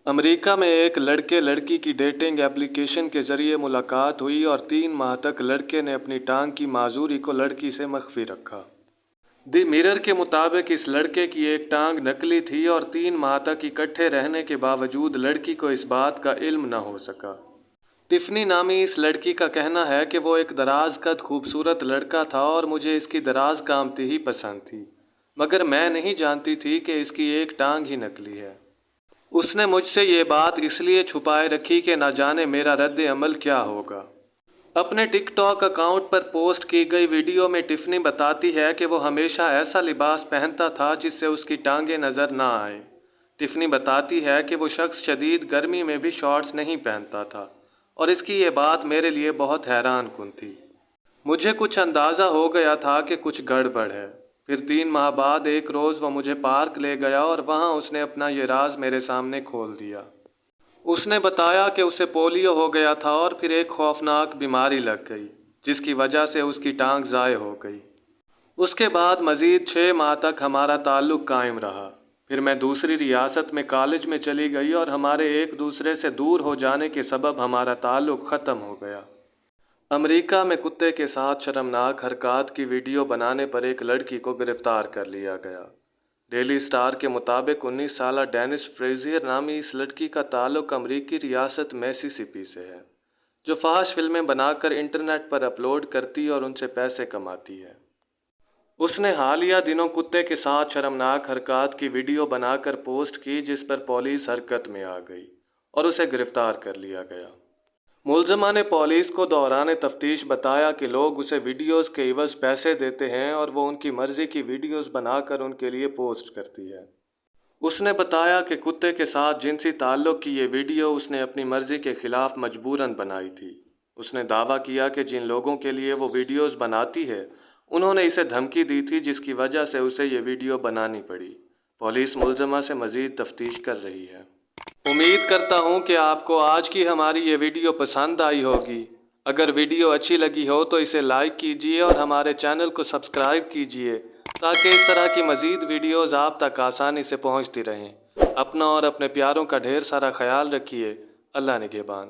امریکہ میں ایک لڑکے لڑکی کی ڈیٹنگ ایپلیکیشن کے ذریعے ملاقات ہوئی اور 3 ماہ تک لڑکے نے اپنی ٹانگ کی معذوری کو لڑکی سے مخفی رکھا۔ دی میرر کے مطابق اس لڑکے کی ایک ٹانگ نکلی تھی اور 3 ماہ تک اکٹھے رہنے کے باوجود لڑکی کو اس بات کا علم نہ ہو سکا۔ ٹفنی نامی اس لڑکی کا کہنا ہے کہ وہ ایک دراز قد خوبصورت لڑکا تھا اور مجھے اس کی دراز قامتی ہی پسند تھی، مگر میں نہیں جانتی تھی کہ اس کی ایک ٹانگ ہی نکلی ہے۔ اس نے مجھ سے یہ بات اس لیے چھپائے رکھی کہ نہ جانے میرا رد عمل کیا ہوگا۔ اپنے ٹک ٹاک اکاؤنٹ پر پوسٹ کی گئی ویڈیو میں ٹفنی بتاتی ہے کہ وہ ہمیشہ ایسا لباس پہنتا تھا جس سے اس کی ٹانگیں نظر نہ آئیں۔ ٹفنی بتاتی ہے کہ وہ شخص شدید گرمی میں بھی شارٹس نہیں پہنتا تھا اور اس کی یہ بات میرے لیے بہت حیران کن تھی۔ مجھے کچھ اندازہ ہو گیا تھا کہ کچھ گڑبڑ ہے۔ پھر 3 ماہ بعد ایک روز وہ مجھے پارک لے گیا اور وہاں اس نے اپنا یہ راز میرے سامنے کھول دیا۔ اس نے بتایا کہ اسے پولیو ہو گیا تھا اور پھر ایک خوفناک بیماری لگ گئی جس کی وجہ سے اس کی ٹانگ ضائع ہو گئی۔ اس کے بعد مزید 6 ماہ تک ہمارا تعلق قائم رہا۔ پھر میں دوسری ریاست میں کالج میں چلی گئی اور ہمارے ایک دوسرے سے دور ہو جانے کے سبب ہمارا تعلق ختم ہو گیا۔ امریکہ میں کتے کے ساتھ شرمناک حرکات کی ویڈیو بنانے پر ایک لڑکی کو گرفتار کر لیا گیا۔ ڈیلی اسٹار کے مطابق 19 سالہ ڈینس فریزیر نامی اس لڑکی کا تعلق امریکی ریاست میسیسپی سے ہے، جو فحش فلمیں بنا کر انٹرنیٹ پر اپلوڈ کرتی اور ان سے پیسے کماتی ہے۔ اس نے حالیہ دنوں کتے کے ساتھ شرمناک حرکات کی ویڈیو بنا کر پوسٹ کی جس پر پولیس حرکت میں آ گئی اور اسے گرفتار کر لیا گیا۔ ملزمہ نے پولیس کو دوران تفتیش بتایا کہ لوگ اسے ویڈیوز کے عوض پیسے دیتے ہیں اور وہ ان کی مرضی کی ویڈیوز بنا کر ان کے لیے پوسٹ کرتی ہے۔ اس نے بتایا کہ کتے کے ساتھ جنسی تعلق کی یہ ویڈیو اس نے اپنی مرضی کے خلاف مجبوراً بنائی تھی۔ اس نے دعویٰ کیا کہ جن لوگوں کے لیے وہ ویڈیوز بناتی ہے انہوں نے اسے دھمکی دی تھی جس کی وجہ سے اسے یہ ویڈیو بنانی پڑی۔ پولیس ملزمہ سے مزید تفتیش کر رہی ہے۔ امید کرتا ہوں کہ آپ کو آج کی ہماری یہ ویڈیو پسند آئی ہوگی۔ اگر ویڈیو اچھی لگی ہو تو اسے لائک کیجیے اور ہمارے چینل کو سبسکرائب کیجیے تاکہ اس طرح کی مزید ویڈیوز آپ تک آسانی سے پہنچتی رہیں۔ اپنا اور اپنے پیاروں کا ڈھیر سارا خیال رکھیے۔ اللہ نگہبان۔